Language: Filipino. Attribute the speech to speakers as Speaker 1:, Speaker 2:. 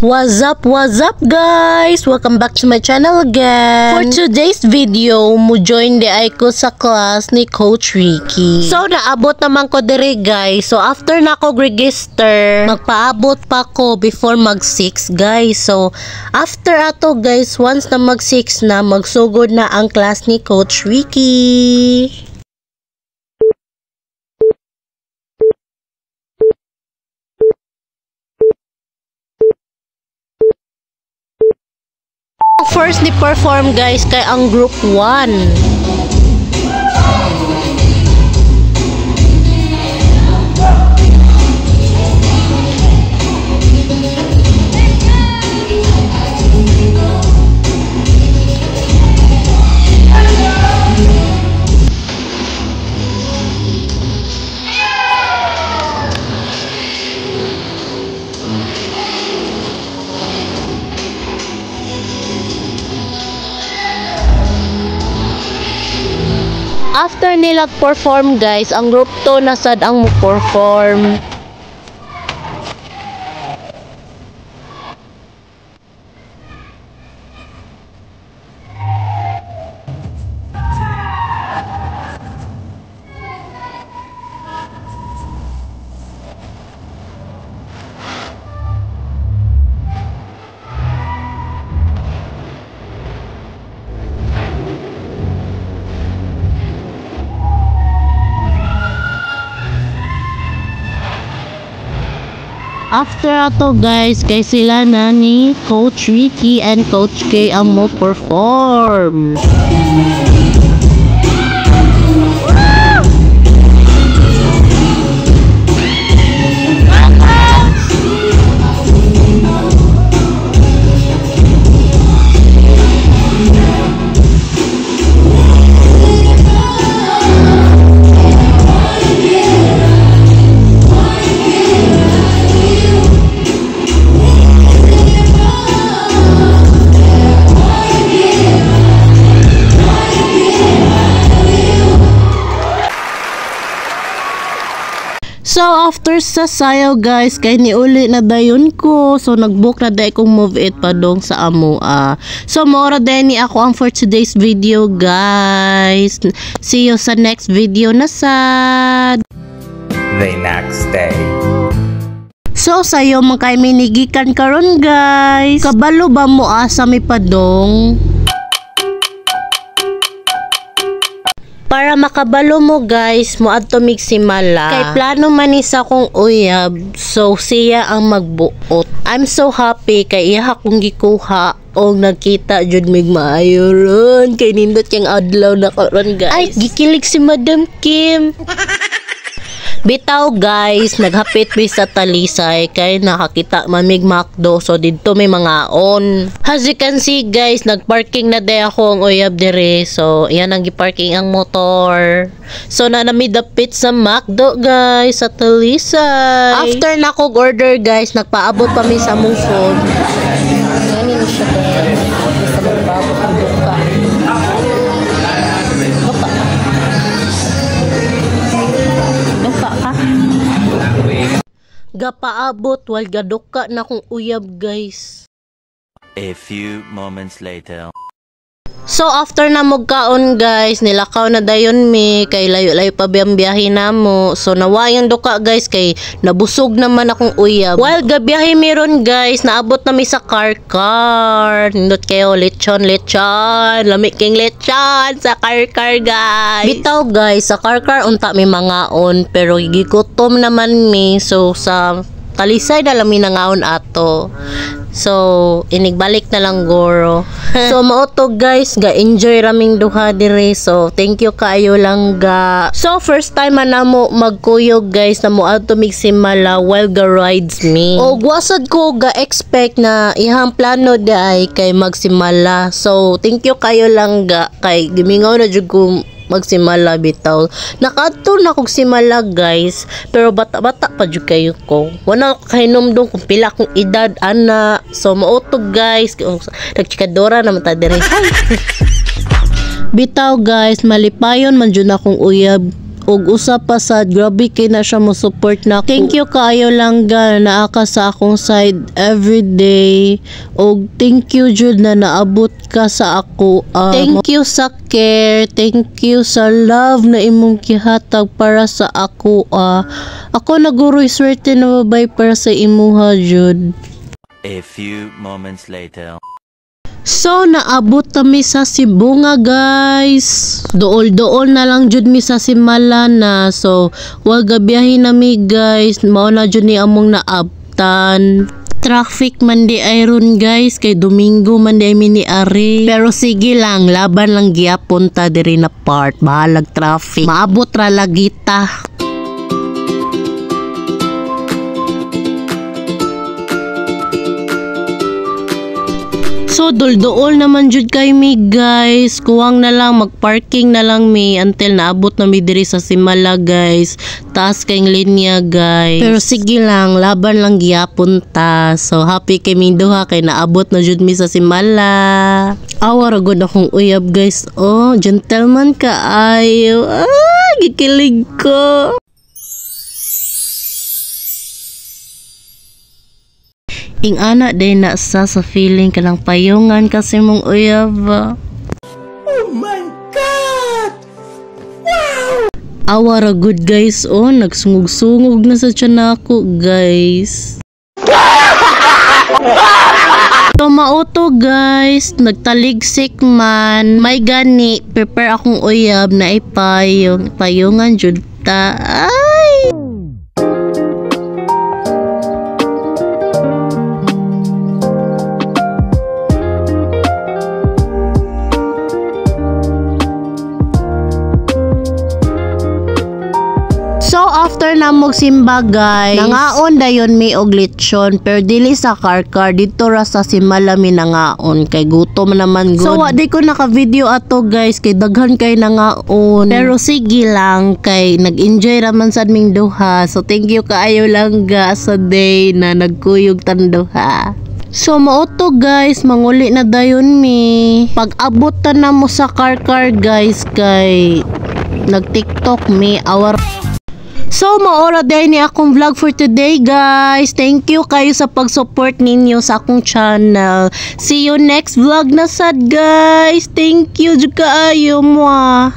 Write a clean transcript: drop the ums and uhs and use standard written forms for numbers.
Speaker 1: What's up guys? Welcome back to my channel again. For today's video, mo join di ay ko sa class ni Coach Ricky. So naabot naman ko dire guys. So after na ko register, magpaabot pa ko before mag 6 guys. So after ato guys, once na mag 6 na, magsugod na ang class ni Coach Ricky. First ni perform guys kay ang group 1. After nila perform guys, ang group 2 nasad ang mo-perform. After ato guys, kay sila na ni Coach Ricky and Coach K ang mo perform. So after sa sayaw guys, kay niuli na dayon ko. So nagbook na dayon kong move it pa dong sa amua. So mora din ni ako ang for today's video guys. See you sa next video na sad.
Speaker 2: The next day.
Speaker 1: So sayo man kay minigikan karon guys. Kabalo ba mo asa mi padong? Para makabalo mo guys, mo adto mig simala. Kay plano man isa kong uyab, so siya ang magbuot. I'm so happy kay iya akong gikuha o nagkita jud mig maayo ron. Kay nindot yang adlaw na karon guys. Ay, gikilig si Madam Kim. Bitaw guys, naghapit mi sa Talisay kay nakakita mamig McDo, so didto may mga on. As you can see guys, nagparking na day ako ang uyab dire. So yan ang giparking ang motor. So na namidapit sa McDo guys sa Talisay. After na ko order guys, nagpaabot pa mi sa mong phone. Yan ni siya guys. Basta magpaabot ang duka. Gapaabot wal gaduka na kong uyab guys.
Speaker 2: A few moments later.
Speaker 1: So after na magkaon guys, nilakaw na dayon mi kay layo-layo pa biyahe namo. So nawayang duka guys kay nabusog naman akong uyab. While gabiyahe meron guys, naabot na mi sa car. Nindot kayo lechon, lami king lechon sa car guys. Bitaw guys, sa car unta mi mga on pero gigutom naman mi. So sa Talisay na lang minangaon ato. So, inigbalik na lang goro. So, mauto guys, ga-enjoy raming duha dire. So, thank you kaayo lang ga. So, first time man namo magkuyog guys na mo ato mig simala while ga rides me. O, gwasad ko ga-expect na ihang plano day kay magsimala. So, thank you kayo lang ga. Kay gimingaw na jud ko magsimala bitaw. Nakadto na kog simala guys, pero bata-bata pa jud kayo ko. Wala ko kainom dong kung pila kong edad ana. So mautog guys, nagchikadora naman ta dire. Bitaw guys, malipayon man jud akong uyab ug usa pa sad grabe kay na siya mo support na. Thank you kaayo lang ga naa ka sa akong side every day. Ug thank you jud na naabot ka sa ako. Thank you sa care, thank you sa love na imong gihatag para sa ako. Ako naguroy swerte na babay para sa imuha jud.
Speaker 2: A few moments later.
Speaker 1: So, naabot kami sa Cebu nga guys. Dool-dool na lang jud mi sa Simalana. So, wag gabiyahin nami guys. Mao na jud ni among naabtan. Traffic man di ay ron guys. Kay Domingo man di ay mini ari. Pero sige lang, laban lang gyapon ta diri na part. Bahalag traffic. Maabot ra lagita. So, dul-duol naman jud kay mi guys. Kuwang na lang, mag-parking na lang mi until naabot na mi diri sa Simala guys. Taas kayong linya guys. Pero sige lang, laban lang gyapon ta. So, happy kay mi duha kay naabot na jud mi sa Simala. Awara gud akong uyab guys. Oh, gentleman ka ayo. Gikilig ko. Ing anak day na sa feeling ka lang payungan kasi mong uyab.
Speaker 3: Oh my God! Wow!
Speaker 1: Awara good guys, oh, nagsungog-sungog na sa tiyan ako guys. So mauto guys, nagtaligsik man. May gani, prepare akong uyab na ipayong. Payungan jud ta. Ay! So after na magsimba guys, nangaon dayon mi og lechon pero dili sa karkar dito ra sa Simala mi nangaon kay gutom naman good. So wa di ko naka-video ato guys kay daghan kay nangaon. Pero sige lang kay nag-enjoy raman sad ming duha. So thank you kaayo lang ga sa day na nagkuyog tan duha. So mauto guys, manguli na dayon mi. Pag-abot ta na mo sa karkar guys kay nag-TikTok mi our. So, maora din ni akong vlog for today, guys. Thank you kayo sa pag-support ninyo sa akong channel. See you next vlog na sad, guys. Thank you, kaayo mo.